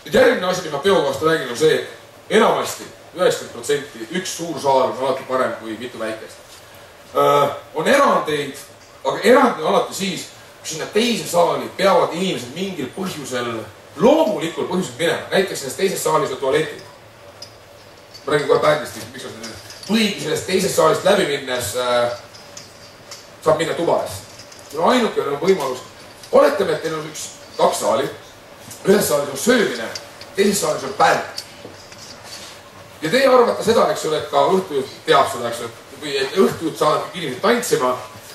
Nüüd järgmine asi, mis ma biogaasist räägin, on see, et enamasti 90% üks suur saal on alati parem kui mitu väikest. On erandeid, aga erand on alati siis, kui sinna teise saali peavad inimesed mingil põhjusel, loomulikul põhjusel minema. Näiteks selles teises saalis on tualetid. Ma räägin kohe bändist, miks on see. Või kui sellest teisest saalist läbi minnes saab minna tubadesse. See on ainuke võimalus. Oletame, et teil on kaks saali. Ühes saalis on söömine, teises saalis on bänd. Ja teie arvate seda, eks ole, et ka õhtujuht teab seda, eks ole, või et õhtujuht saavad inimesed tantsima,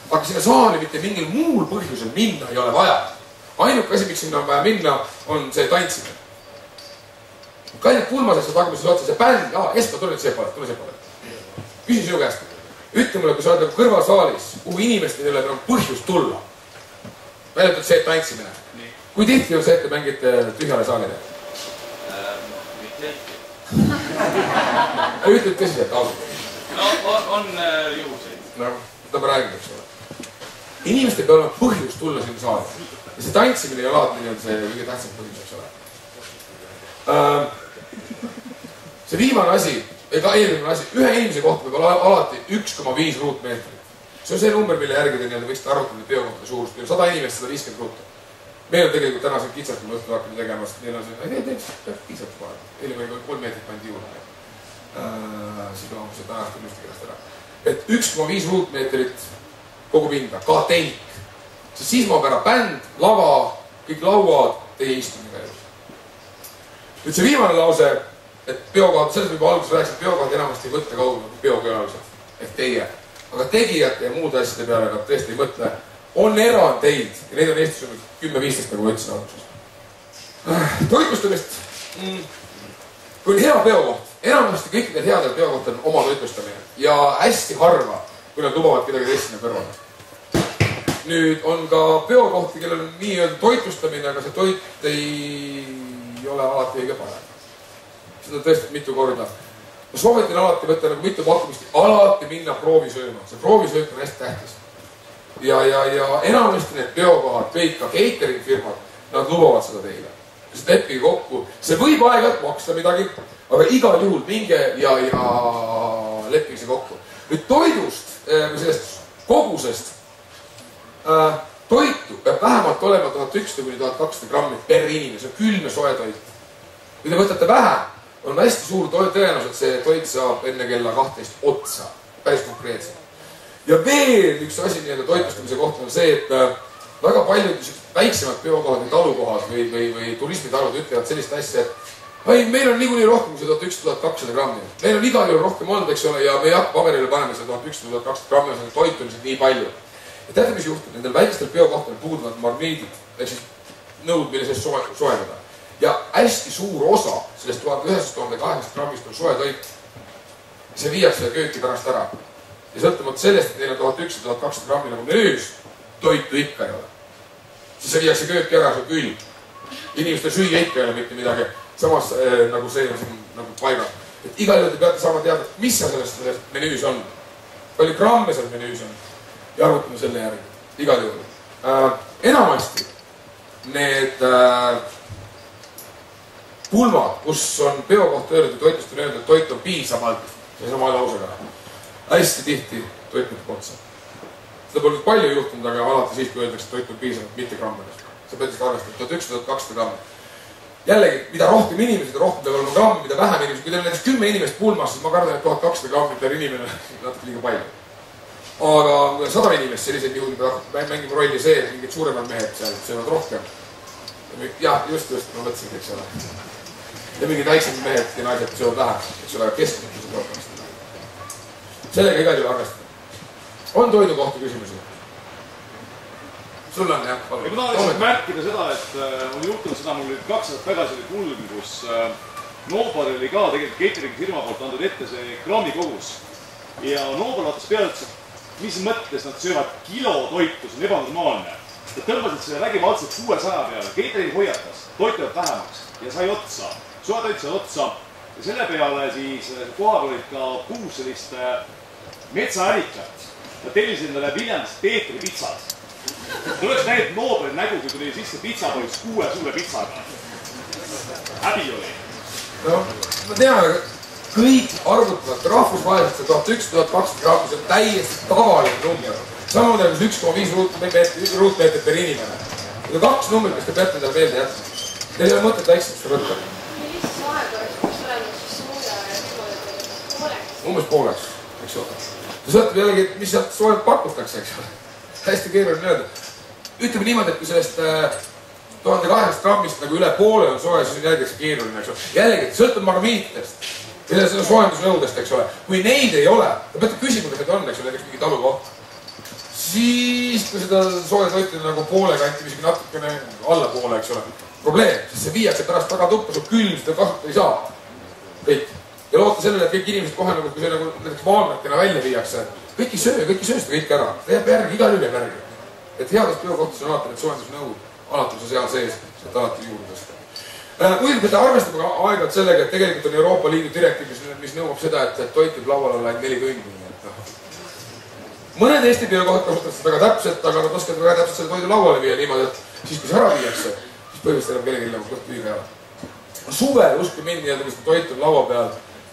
aga sinna saali mitte mingil muul põhjusel minna ei ole vaja. Ainuke asi, miks sinna on vaja minna, on see tantsimine. Kained pulmaseks on tagumises otsa see bänd, Espa, tule nüüd see poole. Küsin sinu käest. Ütle mulle, kui sa oled kõrvalsaalis, kuhu inimestel ei ole põhjust tulla. Väljutad see tantsimine. Kui tihti on see, et te mängite tühjale saalile? Mitte ehti. Ütled tõsiselt, ausalt. No, on juhuseid. No, seda ma räägin, eks ole. Inimestel peab olema põhjus tulla sinna saali. Ja see tantsimine ei ole alati see kõige tähtsam põhjus, eks ole. See viimane asi, ega eelmine asi, ühe inimese kohta peab alati 1,5 ruutmeetrit. See on see number, mille järgi te võiksite arutada biokohtade suurust. Meil on 100 inimest, 150 ruuta. Meil on tegelikult täna see kitsalt, kui me õhtul hakkame tegemas, meil on see, piisab kohe. Eile meil 3 meetrit pandi juurde. Siis on see täna õhtul just kerast ära. Et 1,5 ruutmeetrit kogu pinda, ka teik. Siis ma pära bänd, lava, kõik lauad, teie istumine käib. Nüüd see viimane lause, et biokohad, selles võib alguses rääkis, et biokohad enamasti ei mõtle kaugemale kui biokülalised. Ehk teie. Aga tegijate ja muude asjade peale nad tõesti ei mõtle. On erandeid ja neid on Eestis olnud 10-15, nagu ütlesin alguses. Toitlustamist. Kui on hea biokoht, enamasti kõikidel headel biokohtadel on oma toitlustamine. Ja hästi harva, kui nad lubavad kedagi teist sinna kõrvale. Nüüd on ka biokohti, kellel on nii-öelda toitlustamine, aga see toit ei ole alati õige parem. Seda tõesti mitu korda. Ma soovitan alati võtta nagu mitu pakkumist, alati minna proovi sööma. See proovisöök on hästi tähtis. Ja enamasti need biokohad, kõik ka catering firmad, nad lubavad seda teile. Sest leppige kokku. See võib aeg-ajalt maksta midagi, aga igal juhul minge ja leppige see kokku. Nüüd toidust, sellest kogusest, toitu peab vähemalt olema 1100–1200 grammit per inimene. See on külm ja soe toit. Kui te võtate vähem, on hästi suur tõenäosus, et see toit saab enne kella 12 otsa. Päris konkreetselt. Ja veel üks asi nii-öelda toitlustamise kohta on see, et väga paljud väiksemad biokohad või talukohad või turismitalud ütlevad sellist asja, et meil on niikuinii rohkem kui 1100–1200 grammi. Meil on igal juhul rohkem olnud, eks ole, ja me ei hakka paberile panema seda 1100–1200 grammi, see toit on lihtsalt nii palju. Ja teate, mis juhtub? Nendel väikestel biokohtadel puuduvad magneedid, ehk siis nõud, mille sees soojendada. Ja hästi suur osa sellest 1900–800 grammist on soe toit. See viiakse kööki pärast ära. Ja sõltumata sellest, et neil on 1100–1200 grammi nagu menüüs, toitu ikka ei ole. Siis see viiakse kööki ära, see on külm. Inimestel süüa ikka ei ole mitte midagi. Samas nagu see on siin nagu paigas. Et igal juhul te peate saama teada, mis sellest menüüs on. Palju gramme seal menüüs on. Ja arvutame selle järgi. Igal juhul. Enamasti need pulmad, kus on biokohta öeldud ja toitust on öeldud, et toit on piisavalt. See sama lausega. Hästi tihti toit mõtleb otsa. Seda pole palju juhtunud, aga alati siis, kui öeldakse, et toit on piisavalt, mitte grammidest. Sa pead siis arvestada 1100–1200 grammi. Jällegi, mida rohkem inimesed, rohkem peab olema grammi, mida vähem inimesed. Kui teil on näiteks 10 inimest pulmas, siis ma kardan, et 1200 grammi per inimene natuke liiga palju. Aga 100 inimest sellised juhul mängime rolli see, et mingid suuremad mehed seal söövad rohkem. Ja, just, ma mõtlesin, eks ole. Ja mingid väiksemad mehed ja naised söövad vähem, eks ole, keskmiselt seda rohkem. Sellega igal juhul arvestada. On toidu kohta küsimusi? Sul on, jah? Ma tahan lihtsalt märkida seda, et on juhtunud seda, mul oli 2 aastat tagasi oli kulm, kus Noobal oli ka tegelikult catering firma poolt andnud ette see grammi kogus. Ja Noobal vaatas peale, et mis mõttes nad söövad kilo toitu, see on ebanormaalne. Nad tõmbasid selle vägivaldselt 600 peale, catering hoiatas, toitavad vähemaks ja sai otsa. Soe toit sai otsa ja selle peale siis kohal olid ka 6 sellist metsaärikat. Nad tellisid endale Viljandist Peetri pitsad. Tuleks näinud Noobeli nägu, kui tuli sisse pitsapoiss 6 suure pitsaga. häbi oli. No, ma tean, kõik arvutavad rahvusvaheliselt see 1100–1200 grammi, see on täiesti tavaline number. Samamoodi on 1,5 ruutmeetrit per inimene. Need on 2 numbrit, mis te peate endale meelde jätma. Teil ei ole mõtet väiksemaks võtta. Mis aega oleks olema siis sooja ja pooleks? Umbes pooleks, eks ole. See sõltub jällegi, mis sealt soojalt pakutakse, eks ole. Hästi keeruline öelda. Ütleme niimoodi, et kui sellest 1800 grammist nagu üle poole on sooja, siis on jällegi keeruline, eks ole. Jällegi, sõltub magniitidest. Ja see on soojendusnõudest, eks ole. Kui neid ei ole, te peate küsima, kas need on, eks ole, näiteks mingi talukoht. Siis, kui seda sooja toitu nagu poole kanti, mis natukene alla poole, eks ole. Probleem, sest see viiakse pärast taga tuppa, sul külm, seda kasutada ei saa. Kõik. Ja loota sellele, et kõik inimesed kohe nagu, kui see nagu näiteks vaanatena välja viiakse, kõik ei söö seda kõik ära. Ta jääb järgi, igal üle järgi. Et headest biokohtus on alati need soojendusnõud, alati on see seal sees, sealt alati juurde tõsta. Muidugi peate arvestama aeg-ajalt sellega, et tegelikult on Euroopa Liidu direktiiv, mis nõuab seda, et toit võib laual olla ainult 4 tundi. Mõned Eesti biokohad kasutavad seda väga täpselt, aga nad oskavad väga täpselt selle toidu lauale viia niimoodi, et siis, kui see ära viiakse, siis põhimõtteliselt enam kellelgi nagu kõht tühiga ei ole. Suvel uske mind nii-öelda, kui seda toit on laua peal,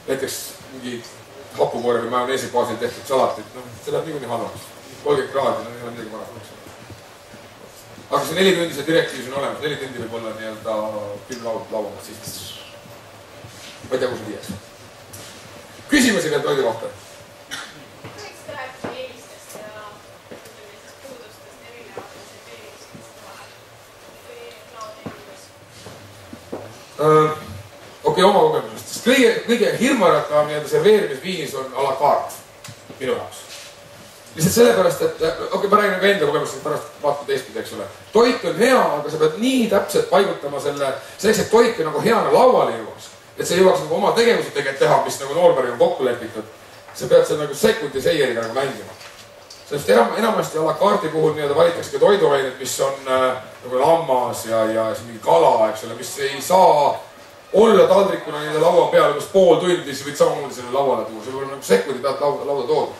näiteks mingi hapukoore või majoneesi baasil tehtud salatit, noh, see läheb niikuinii halvaks. 30 kraadi, no ei ole midagi paras. Aga see 4 tundi see direktiiv on olemas, 4 tundi võib olla nii-öelda külm lauamat siis. Ma ei tea, kus on 5. Küsimusi veel toidu kohta? Võiks te rääkida eelistest ja puudustest erinevatest serveerimisest vahel või laodi juures? Okei, oma kogemusest. Sest kõige hirmuäratavam nii-öelda serveerimisviinis on a la carte minu jaoks. Lihtsalt sellepärast, et ma räägin ka enda kogemust, pärast vaata teistpidi, eks ole. Toit on hea, aga sa pead nii täpselt paigutama selleks, et toit nagu heana lauale jõuaks. Et sa jõuaks nagu oma tegevused tegelikult teha, mis nagu noorpäril on kokku lepitud. Sa pead seal nagu sekundi seieriga nagu mängima. Sest enamasti a la carte puhul nii-öelda valitakse ka toiduained, mis on nagu lammas ja mingi kala, eks ole, mis ei saa olla taldrikuna nii-öelda laua peal umbes pool tundi, siis võid samamoodi selle lauale tuua. See võib nagu sekundi pealt lauda toodud.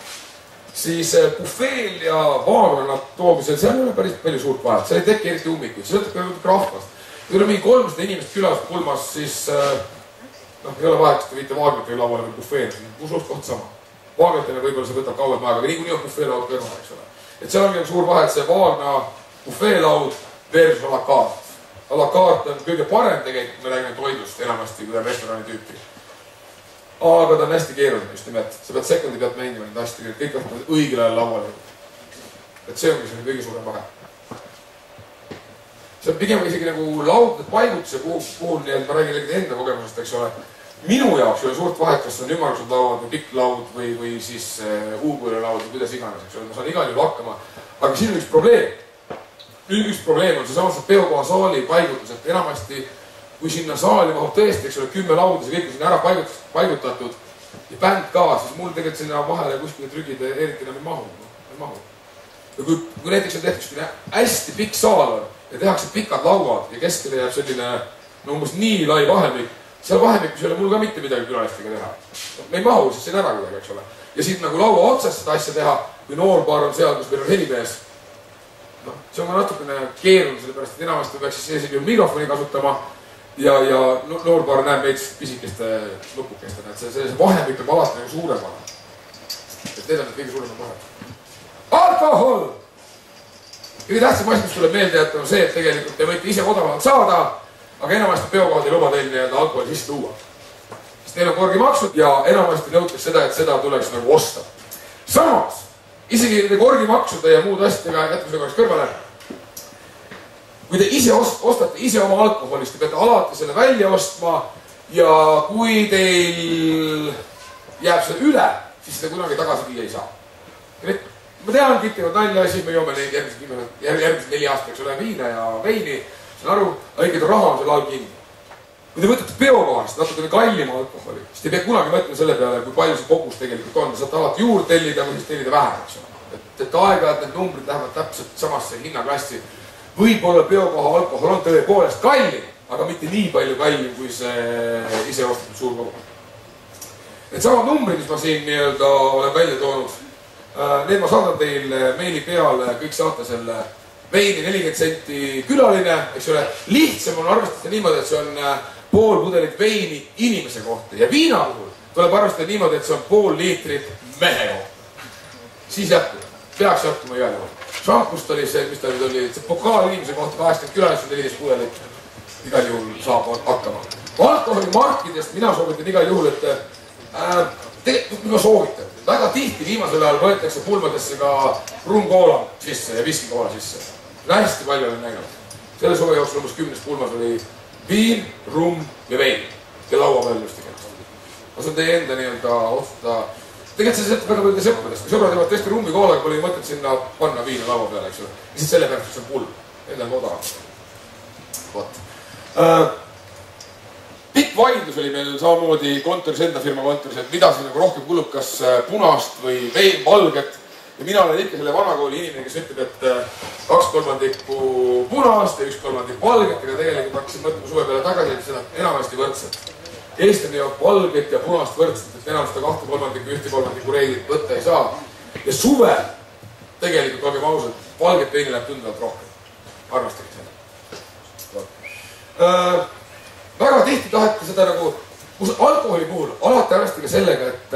Siis bufeel ja vaagranat toomisel, seal ei ole päris palju suurt vahet. Seal ei teki eriti ummikuid, see sõltub ka rahvast. Kui on mingi 300 inimest külas pulmas, siis ei ole vahet, et te viite vaagrat või lauale või bufeel. Suht koht sama. Vaagratena võib-olla see võtab kauem aega, aga niikuinii on bufeelaud kõrval, eks ole. Et seal ongi suur vahet see vaagna bufeelaud versus a la carte. A la carte on kõige parem tegelikult, me räägime toidust enamasti, kui on restorani tüüpi. Aga ta on hästi keeruline just nimelt. Sa pead sekundi pealt mängima neid asju, kõik peavad õigel ajal lauale. Et see ongi kõige suurem vahe. See on pigem isegi nagu laudade paigutuse puhul, nii et ma räägin enda kogemusest, eks ole. Minu jaoks ei ole suurt vahet, kas on ümmargused lauad või pikk laud või siis U-kuule laud või kuidas iganes, eks ole. Ma saan igal juhul hakkama. Aga siin on üks probleem. Üks probleem on see samas peokoha saali paigutus, et enamasti kui sinna saali mahub tõesti, eks ole, 10 lauda, see kõik on sinna ära paigutatud ja bänd ka, siis mul tegelikult sinna vahele kuskile trügida eriti enam ei mahu. Ja kui näiteks on tehtud hästi pikk saal on ja tehakse pikad lauad ja keskele jääb selline umbes nii lai vahemik, seal vahemikus ei ole mul ka mitte midagi külalistega teha. Me ei mahu siis siin ära kuidagi, eks ole. Ja siit nagu laua otsast seda asja teha, kui noorpaar on seal, kus meil on helimees. See on ka natukene keeruline, sellepärast, et enamasti peaks siis esimene mikrofoni kasutama ja noorpaar näeb veits pisikeste nupukestena, et see vahemik peab alati nagu suuremana. Et need on need kõige suuremad vahed. Alkohol! Kõige tähtsam asi, mis tuleb meelde jätta, on see, et tegelikult te võite ise odavalt saada, aga enamasti peokohad ei luba teil nii-öelda alkoholi sisse tuua. Sest neil on korgimaksud ja enamasti nõutakse seda, et seda tuleks nagu osta. Samas, isegi nende korgimaksude ja muud asjadega jätame seda korraks kõrvale. Kui te ise ostate ise oma alkoholist, te peate alati selle välja ostma ja kui teil jääb selle üle, siis seda kunagi tagasi viia ei saa. Ma tean, kittivad nalja, siis me joome neid järgmised 4 aastaks ole viina ja veini, saan aru, õiged raha on selle all kinni. Kui te võtate peokohast natukene kallima alkoholi, siis te ei pea kunagi mõtlema selle peale, kui palju see kogus tegelikult on. Te saate alati juurde tellida või siis tellida vähem, eks ole. Et aeg-ajalt need numbrid lähevad täpselt samasse hinnaklassi. Võib-olla peokoha alkohol on tõepoolest kallim, aga mitte nii palju kallim, kui see ise ostatud suur kogu. Need samad numbrid, mis ma siin nii-öelda olen välja toonud, need ma saadan teil meili peale, kõik saate selle veini 40 senti külaline, eks ole. Lihtsam on arvestada niimoodi, et see on pool pudelit veini inimese kohta ja viina puhul tuleb arvestada niimoodi, et see on pool liitrit mehe kohta. Siis jätkub, peaks jätkuma igal juhul. Šampust oli see, mis ta nüüd oli, see pokaal inimese kohta 80 külalist, 14 pudelit. Igal juhul saab hakkama. Alkoholimarkidest mina soovitan igal juhul, et ma soovitan. Väga tihti viimasel ajal võetakse pulmadesse ka rumkoola sisse ja viskikoola sisse. Hästi palju olen näinud. Selle suve jooksul umbes 10 pulmas oli viin, rumm ja vein. Ja laua peal just tegelikult. Ma saan teie enda nii-öelda otsustada. Tegelikult see sõltub väga palju sõpradest. Kui sõbrad teevad tõesti rummi koolaga, pole mõtet sinna panna viina laua peale, eks ju. Ja siis selle pealt, see on pulm. Enda on odav. Vot. Pikk vaidlus oli meil samamoodi kontoris, enda firma kontoris, et mida siin nagu rohkem kulub, kas punast või vein, valget. Ja mina olen ikka selle vanakooli inimene, kes ütleb, et 2/3 punast ja 1/3 valget, aga tegelikult hakkasin mõtlema suve peale tagasi, et seda enamasti võrdselt. Eestlane joob valget ja punast võrdselt, et enam seda 2/3 1/3 reeglit võtta ei saa. Ja suve tegelikult, olgem ausad, valget veini läheb tunduvalt rohkem. Arvestage seda. Väga tihti tahate seda nagu, alkoholi puhul alati arvestage sellega, et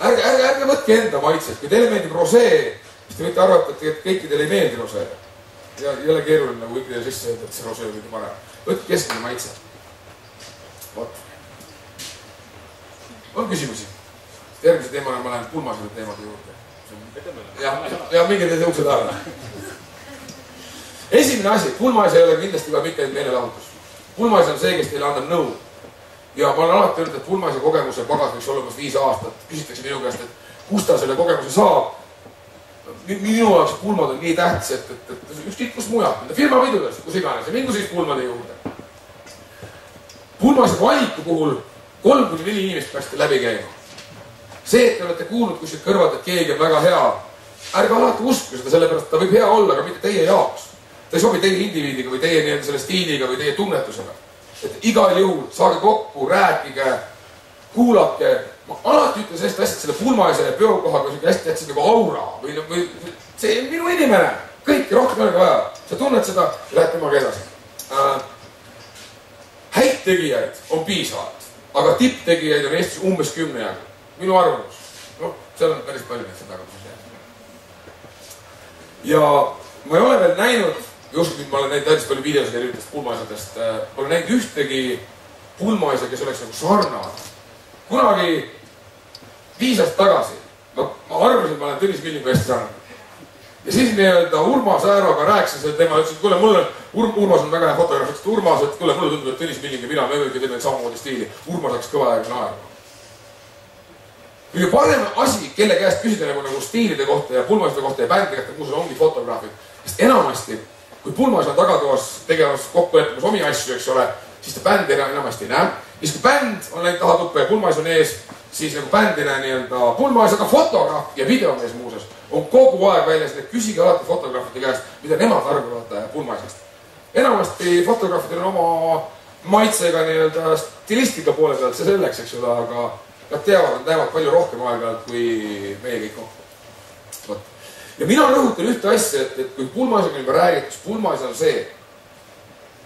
ärge võtke enda maitset. Kui teile meeldib rosee, siis te võite arvata, et kõikidele ei meeldi rosee. Ja ei ole keeruline nagu kõikidele sisse öelda, et see rosee on kõige parem. Võtke keskmine maitse. Vot. On küsimusi? Järgmise teemana ma lähen pulmasele teemade juurde. Ja minge teise ukse taha. Esimene asi, pulmaas ei ole kindlasti ka mitte meelelahutus. Pulmaas on see, kes teile annab nõu. Ja ma olen alati öelnud, et pulmaise kogemuse pagas võiks olla umbes 5 aastat. Küsitakse minu käest, et kust ta selle kogemuse saab. Minu jaoks pulmad on nii tähtis, et ükskõik kus mujalt, firma võidudest, kus iganes, ja mingu siis pulmade juurde. Pulmaise valiku puhul 3-4 inimest peaksite läbi käima. See, et te olete kuulnud kuskilt kõrvalt, et keegi on väga hea, ärge alati usku seda, sellepärast ta võib hea olla, aga mitte teie jaoks. Ta ei sobi teie indiviidiga või teie selle stiiliga või teie tunnetusega. Et igal juhul saage kokku, rääkige, kuulake. Ma alati ütlen sellist asja, et selle pulmaise peokohaga on hästi tähtsad nagu aura või see on minu inimene. Kõiki rohkem ei ole vaja. Sa tunned seda ja lähed temaga edasi. Häid tegijaid on piisavalt, aga tipptegijaid on Eestis umbes 10 jagu. Minu arvamus. No, seal on päris palju neid seda ja ma ei ole veel näinud, just nüüd ma olen näinud hästi palju videosid erinevatest pulmaisadest, ma olen näinud ühtegi pulmaisa, kes oleks nagu sarnane. Kunagi 5 aastat tagasi ma arvasin, et ma olen Tõnis Millingu hästi sarnane. Ja siis nii-öelda Urmas Ääroga rääkisin selle teema, ütlesin, et kuule, mulle, Urmas on väga hea fotograaf, ütlesin, et Urmas, et kuule, mulle tundub, et Tõnis Milling ja mina, me võime teeme samamoodi stiili. Urmas hakkas kõva aega naerma. Kõige parem asi, kelle käest küsida nagu stiilide kohta ja pulmaiside kohta ja bändi kohta, muuseas ongi fotograafid. Sest enamasti, kui pulmais on tagatoas tegemas kokkuleppimas omi asju, eks ole, siis ta bändi enamasti ei näe. Siis kui bänd on läinud taha tuppa ja pulmais on ees, siis nagu bänd ei näe nii-öelda pulmais, aga fotograaf ja videomees muuseas on kogu aeg väljas, et küsige alati fotograafide käest, mida nemad arvavad pulmaisest. Enamasti fotograafidel on oma maitsega nii-öelda stilistika poole pealt, see selleks, eks ole, aga nad teavad, nad näevad palju rohkem aeg-ajalt kui meie kõik kokku. Ja mina rõhutan ühte asja, et kui pulmaisega juba räägid, siis pulmais on see,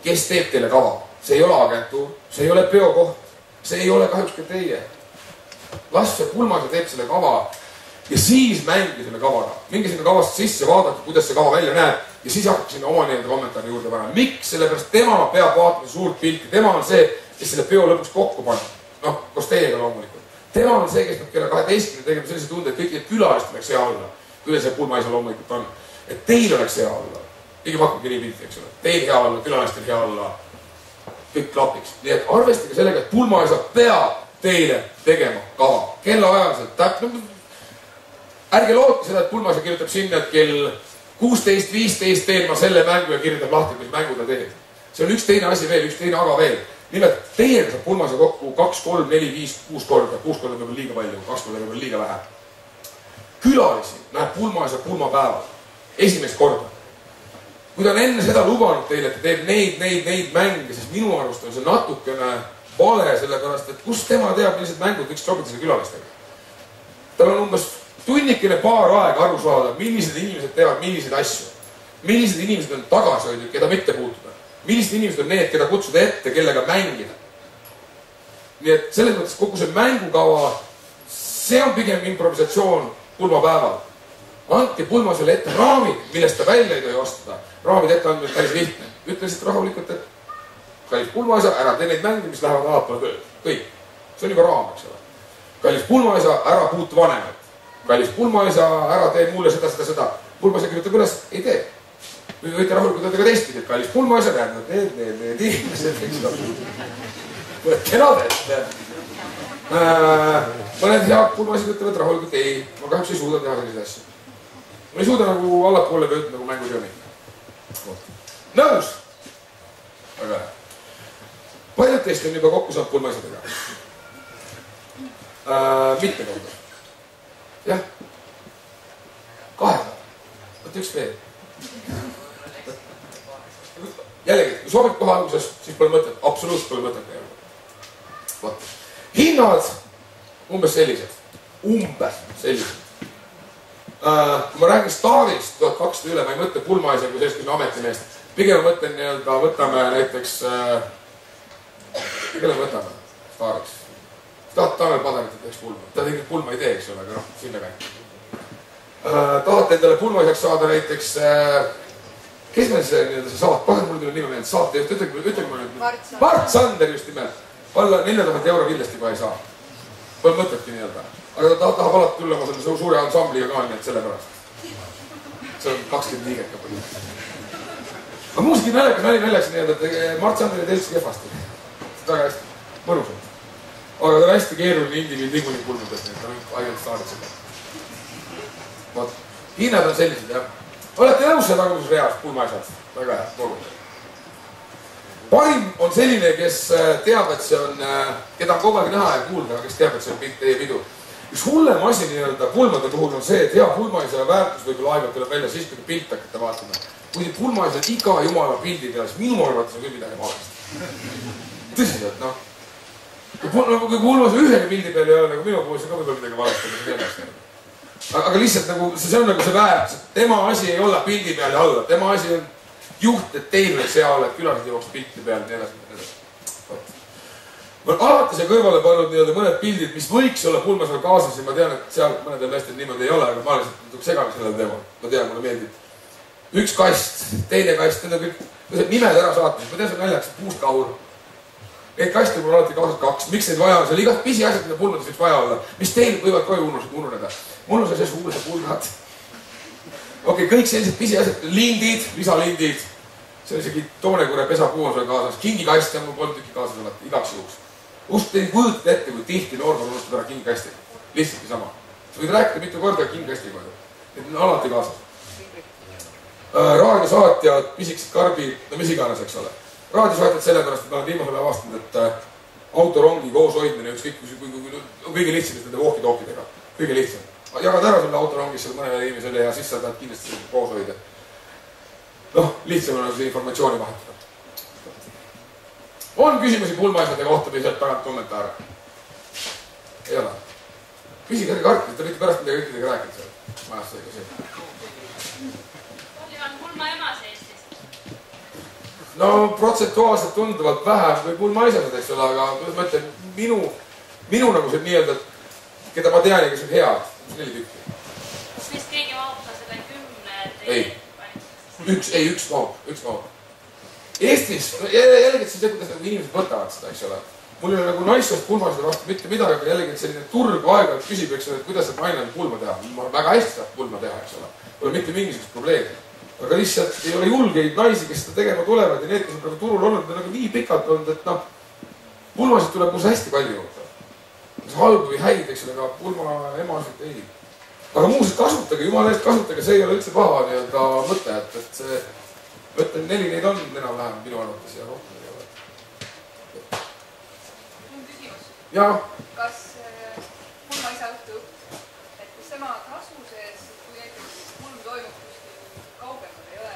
kes teeb teile kava. See ei ole agentuur, see ei ole peokoht, see ei ole kahjuks ka teie. Las see pulmaisa teeb selle kava ja siis mängi selle kavaga. Mingi sinna kavast sisse vaadata, kuidas see kava välja näeb ja siis hakkab sinna oma nii-enda kommentaari juurde panema. Miks? Sellepärast tema peab vaatama suurt pilti. Tema on see, kes selle peo lõpuks kokku paneb. Noh, koos teiega loomulikult. Tema on see, kes peab kella 12 tegema sellise tunde, et kõik need külalist oleks hea olla. Küll see pulmaisa loomulikult on. Et teil oleks hea olla. Kõige pakkugi nii pilti, eks ole. Teil hea olla, külalistel hea olla. Kõik klapiks. Nii et arvestage sellega, et pulmaisa peab teile tegema kava. Kella ajaliselt täpne. Ärge loodke seda, et pulmaisa kirjutab sinna, et kell 16.15 teen ma selle mängu ja kirjutab lahti, mis mängu ta teeb. See on üks teine asi veel, üks teine aga veel. Nimelt, teiega saab pulmaisa kokku 2, 3, 4, 5, 6 korda. 6 korda võib liiga palju, 2 korda võib liiga vähe. Külalisi näeb pulmaisa pulmapäeval. Esimest korda. Kui ta on enne seda lubanud teile, et ta teeb neid mänge, siis minu arust on see natukene vale, sellepärast, et kus tema teab, millised mängud võiks sobida selle külalistega. Tal on umbes tunnikene paar aega aru saada, millised inimesed teevad milliseid asju. Millised inimesed on tagasihoidlikud, keda mitte puutuda. Millised inimesed on need, keda kutsuda ette, kellega mängida. nii et selles mõttes kogu see mängukava, see on pigem improvisatsioon pulmapäeval. Andke pulmasele ette raamid, millest ta välja ei tohi ostuda. Raamid ette andmine päris lihtne. Ütlesid rahulikult, et kallis pulmaisa, ära tee neid mänge, mis lähevad alapoole tööd. Kõik. See on juba raam, eks ole. Kallis pulmaisa, ära puutu vanemat. Kallis pulmaisa, ära tee mulle seda. Pulmaisa kirjutab üles, ei tee. Nüüd võite rahulikult öelda ka teistpidi, et kallis pulmaisa, need inimesed, eks ole. Võtke nad ette. Mõned head pulmasid ütlevad rahulikult, ei, ma kahjuks ei suuda teha selliseid asju. Ma ei suuda nagu allapoole tööd nagu mängu teha minna. Nõus? Väga hea. Paljud teist on juba kokku saanud pulmaisadega. Mitte kaudu. Jah. 200. Võtta üks veel. Jällegi, kui sobib kohe alguses, siis pole mõtet. Absoluutselt pole mõtet. Hinnad umbes sellised. Kui ma räägin staarist 1200 üle, ma ei mõtle pulmaisa kui sellist ametimeest. Pigem mõtlen nii-öelda, võtame näiteks, kelle võtame staariks? Tanel Padarit teeks pulma. Ta tegelikult pulma ei tee, eks ole, aga noh, sinna käib. Tahate endale pulmaisaks saada näiteks, kes meil see nii-öelda see saat, pagan mulle tuli nime meelde, saatejuht, ütlegi ma nüüd. Mart Sander just nimelt. Alla 4000 euro kindlasti kohe ei saa. Pole mõtetki nii-öelda. Aga ta tahab alati tulla oma selle suure ansambliga ka nii, et selle pärast. See on 20 liiget ka palju. Aga muusiki naljakas nii-öelda, et Mart Sander ei tee üldse kehvasti. See on väga hästi, mõnusalt. Aga ta on hästi keeruline indiviid niikuinii pulmudest, nii et ta on ainult staarid seda. Vaat, hinnad on sellised, jah. Olete nõus see tagumises reas, pulmaisad? Väga hea, toogud. Parim on selline, kes teab, et see on, keda on kogu aeg näha ja kuulda, aga kes teab, et see on teie pidu. Üks hullem asi nii-öelda pulmade puhul on see, et hea pulmaisa väärtus võib-olla aeg-ajalt tuleb välja siis, kui pilt hakkate vaatama. Kui te pulmaisad iga jumala pildi peal, siis minu arvates on küll midagi valesti. Tõsiselt, noh. Kui pulmaisa ühegi pildi peal ei ole, nagu minu puhul, siis on ka võib-olla midagi valesti. Aga lihtsalt nagu, see on nagu see väärtus, et tema asi ei olla pildi peal ja alla. Tema asi on juht, et teil oleks hea olla, et külased jõuaks pilti peal ja nii edasi. Ma olen alati see kõrvale pannud nii-öelda mõned pildid, mis võiks olla pulmasel kaasas ja ma tean, et seal mõnedel hästi niimoodi ei ole, aga ma olen lihtsalt seganud sellele teemal. Ma tean, mulle meeldib. Üks kast, teine kast, need on kõik nimed ära saata. Ma tean, see on naljaks, puustkahur. Neid kaste mul alati kaasas 2. Miks neid vaja on? See oli igat pisiasjad, mida pulmades võiks vaja olla. Mis teil võivad koju ununeda? Mul on see suured pulgad. Okei, kõik sellised pisiasjad, lindid, lisalindid. See on isegi Toonekure pesapuu on seal kaasas. Kingikast on mul 3 tükki kaasas alati, igaks juhuks. Ust te ei kujutate ette, kui tihti noorkond unustab ära kingikasti. Lihtsalt sama. Sa võid rääkida mitu korda kingikasti koju. Need on alati kaasas. Raadiosaatjad, pisikesed karbid, no mis iganes, eks ole. Raadiosaatjad sellepärast, et ma olen viimasel avastanud, et autorongi koos hoidmine ükskõik on kõige lihtsam nende walkie-talkidega. Kõige lihtsam. Jagad ära selle autorongis seal mõnele inimesele ja siis sa tahad kindlasti koos hoida. Noh, lihtsam on see informatsiooni vahetada. On küsimusi pulmaisade kohta või sealt tagant kommentaare? Ei ole. Küsige ärge kartida, te võite pärast midagi kõikidega rääkida seal. Majas see ka see. Palju on pulmaemas Eestis? No protsentuaalselt tunduvalt vähem või pulmaisad, eks ole, aga ma ütlen, minu nagu see nii-öelda, keda ma tean ja kes on head, 4 tükki. Kas vist keegi mahub ka selle 10 Ei. Üks mahub. Eestis, jällegi see, kuidas inimesed võtavad seda, eks ole. Mul ei ole nagu naissoost pulmaside vastu mitte midagi, aga jällegi selline turg aeg-ajalt küsib, eks ole, et kuidas saab naine pulma teha. Ma väga hästi saab pulma teha, eks ole. Pole mitte mingisugust probleemi. Aga lihtsalt ei ole julgeid naisi, kes seda tegema tulevad ja need, kes on praegu turul olnud, on nagu nii pikalt olnud, et noh, pulmasid tuleb mul hästi palju juurde. Kas halbu või häid, eks ole, aga pulma emasid ei. Aga muuseas kasutage, jumala eest kasutage, see ei ole üldse paha nii-öelda mõte, et see, mõtlen 4 neid on enam-vähem minu arvates ja rohkem ei ole. Mul küsimus. Jaa. Kas pulmaisa õhtu, et kus tema tasu sees, kui näiteks pulm toimub kuskil kaugemal, ei ole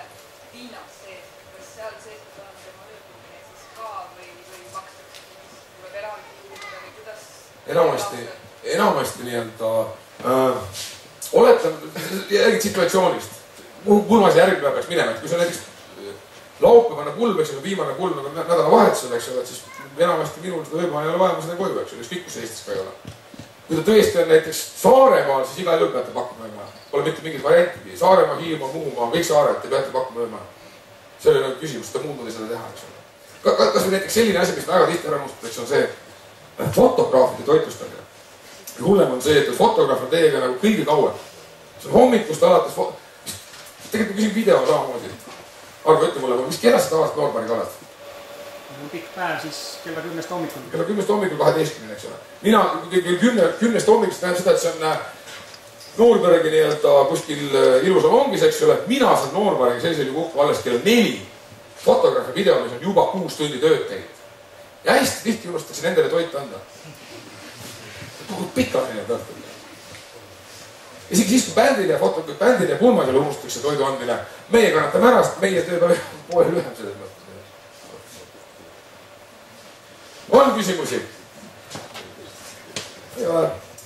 Tiinas sees, kas seal sees on tema ööpumine siis ka või makstakse siis, tuleb eraldi või kuidas? Enamasti nii-öelda oletan, jälgid situatsioonist, kuhu pulmas järgmine peaks minema, et kui see on näiteks laupäevane pulm, eks ole, viimane pulm nagu nädalavahetusel, eks ole, et siis enamasti minul seda öömaha ei ole vaja, ma seda koju, eks ole, ükskõik kus Eestis ka ei ole. kui ta tõesti on näiteks Saaremaal, siis igal juhul peate pakkuma öömaha. Pole mitte mingit variantigi. Saaremaa, Hiiumaa, Muhumaa, kõik saared, te peate pakkuma öömaha. See oli nagu küsimus, seda muud moodi seda teha, eks ole. Kas või näiteks selline asi, mis väga tihti ära unustatakse, on see fotograafide toitlustamine. Hullem on see, et fotograaf on teiega nagu kõige kauem. See on hommikust alates tegelikult küsin video samamoodi. Argo, ütle mulle, mis kellast sa tavaliselt Noorpariga oled? Pikk päev siis kella 10 hommikul. Kella 10 hommikul 12, eks ole. Mina 10 hommikust tähendab seda, et see on Noorpäregi nii-öelda kuskil ilusalongis, eks ole. Mina saan Noorpäregi sellisel juhul kokku alles kella 4 fotograafi video, mis on juba 6 tundi tööd teinud. Ja hästi tihti unustatakse nendele toit anda. Kukud pikalt nii-öelda õhtul. Isegi siis, kui bändile ja pulmasele unustatakse toidu andmine, meie kannatame ära, sest meie tööpäev poole lühem selles mõttes. On küsimusi?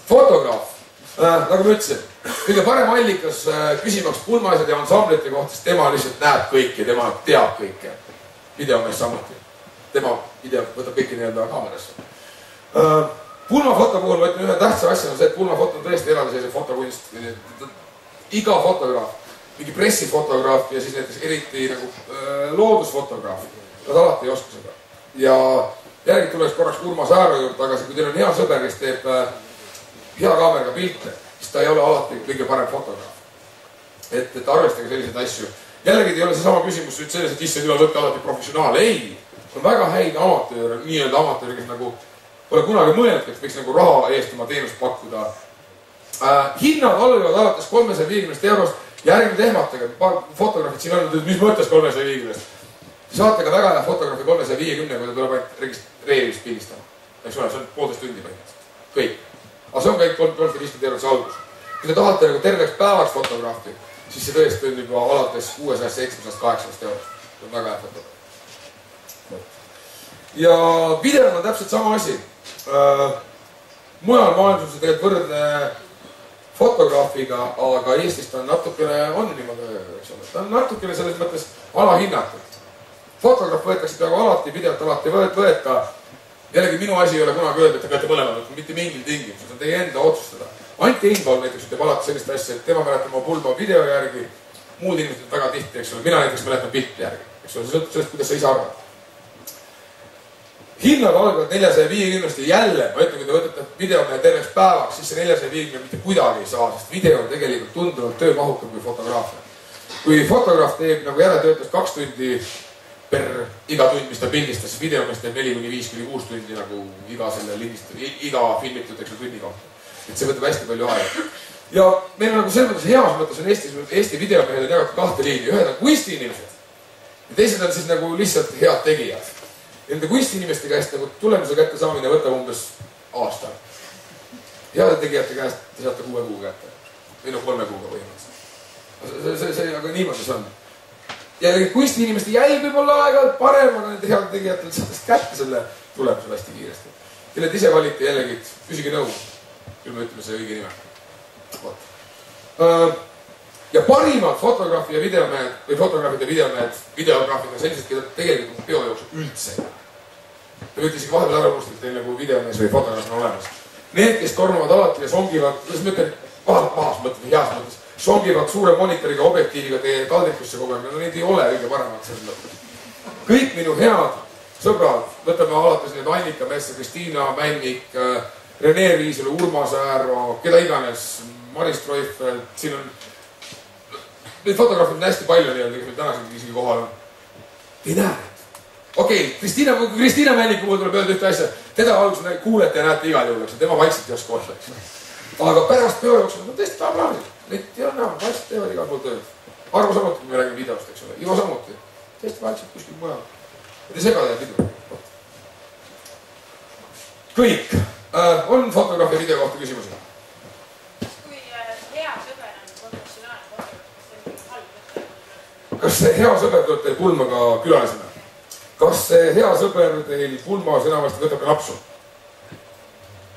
Fotograaf, nagu ma ütlesin, kõige parem allikas küsimaks pulmaasjad ja ansamblite kohta, sest tema lihtsalt näeb kõike, tema teab kõike. Videomees samuti. Tema võtab kõike nii-öelda kaamerasse. Pulmafoto puhul ma ütlen ühe tähtsa asja on see, et pulmafoto on tõesti eraldiseisev fotokunst. Iga fotograaf, mingi pressifotograaf ja siis näiteks eriti nagu loodusfotograaf, nad alati ei oska seda. Ja järgi tuleks korraks Urmas Ääro juurde tagasi, kui teil on hea sõber, kes teeb hea kaameraga pilte, siis ta ei ole alati kõige parem fotograaf. Et arvestage selliseid asju. Jällegi ei ole see sama küsimus nüüd selles, et issand üle võtta alati professionaal. Ei, on väga häid amatööre, nii-öelda amatööre, kes nagu pole kunagi mõelnud, et võiks nagu raha eest oma teenust pakkuda. Hinnad algavad alates 350 eurost ja ärge ehmatage, fotograafid siin on, mis mõttes 350? Saate ka väga hea fotograafi 350, kui ta tuleb ainult registreerimist pildistama. Eks ole, see on 1,5 tundi põhimõtteliselt. Kõik. Aga see on kõik 350 eurot see algus. Kui te tahate nagu terveks päevaks fotograafi, siis see tõesti on juba alates 600, 700, 800 eurot. See on väga hea fotograaf. Ja video on täpselt sama asi. Mujal maailmas on see tegelikult võrdne fotograafiga, aga Eestist on natukene, on niimoodi, eks ole. Ta on natukene selles mõttes alahinnatud. Fotograaf võetakse peaaegu alati, videot alati võeta. Jällegi minu asi ei ole kunagi öelda, et te peate mõlemad võtma, mitte mingil tingimusel, see on teie enda otsustada. Anti Einbal näiteks ütleb alati sellist asja, et tema mäletab oma pulma video järgi, muud inimesed väga tihti, eks ole, mina näiteks mäletan pilti järgi, eks ole, see sõltub sellest, kuidas sa ise arvad. Hinnad algavad 450 ja jälle, ma ütlen, kui te võtate videomehe terveks päevaks, siis see 450 mitte kuidagi ei saa, sest video on tegelikult tunduvalt töömahukam kui fotograafia. Kui fotograaf teeb nagu järeltöötlust 2 tundi per iga tund, mis ta pildistas, siis videomees teeb 4-5-6 tundi nagu iga filmitud tunni kohta. Et see võtab hästi palju aega. Ja meil on nagu selles mõttes heas mõttes on Eesti videomehed on jagatud 2 liini. Ühed on kunstiinimesed ja teised on siis nagu lihtsalt head tegijad. Ja nende kunstiinimeste käest nagu tulemuse kätte saamine võtab umbes aasta. Heade tegijate käest te saate 6 kuu kätte. Või 3 kuuga põhimõtteliselt. See aga niimoodi see on. Ja kunstiinimeste jälg võib olla aega parem, aga nende head tegijatel saadest kätte selle tulemusel hästi kiiresti. Kelled ise valite jällegi, küsige nõu. Küll me ütleme see õige nime. Ja parimad fotograafi ja videomehed, või fotograafid ja videograafid on sellised, keda tegelikult peo jooksul üldse ei ole. Te võite isegi vahepeal ära unustada, et teil nagu videomees või fotograaf on olemas. Need, kes tormavad alati ja songivad, kuidas ma ütlen, pahas mõttes või heas mõttes, songivad suure monitoriga objektiiviga teie kaldrikusse kogu aeg, no neid ei ole õige paremad selles mõttes. Kõik minu head sõbrad, võtame alates need Annika Messa, Kristiina Männik, Rene Riisalu, Urmas Ääro, keda iganes, Maris Treufeld, siin on neid fotograafid on hästi palju nii-öelda, kes meil tänasegi isegi kohal on. Te ei näe neid. Okei, Kristiina Männiku puhul tuleb öelda ühte asja. Teda alguses kuulete ja näete igal juhul, eks. Tema vaikselt ei oska olla, eks. Aga pärast peo jooksul on tõesti väga plaanid. Neid ei ole näha, vaikselt teevad igal pool tööd. Arvo samuti, kui me räägime videost, eks ole. Ivo samuti. Tõesti vaikselt kuskil mujal. Et ei segada ja pidu. Kõik. On fotograafi video kohta küsimusi? Kas see hea sõber tuleb teil pulmaga külalisena? Kas see hea sõber teil pulmas enamasti võtab ka napsu?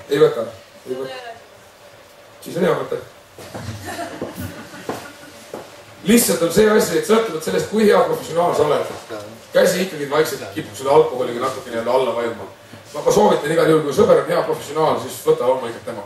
Ei võta? Siis on hea mõte. Lihtsalt on see asi, et sõltuvalt sellest, kui hea professionaal sa oled. Käsi ikkagi vaikselt kipub selle alkoholiga natuke nii-öelda alla vajuma. ma soovitan igal juhul, kui sõber on hea professionaal, siis võta loomulikult tema.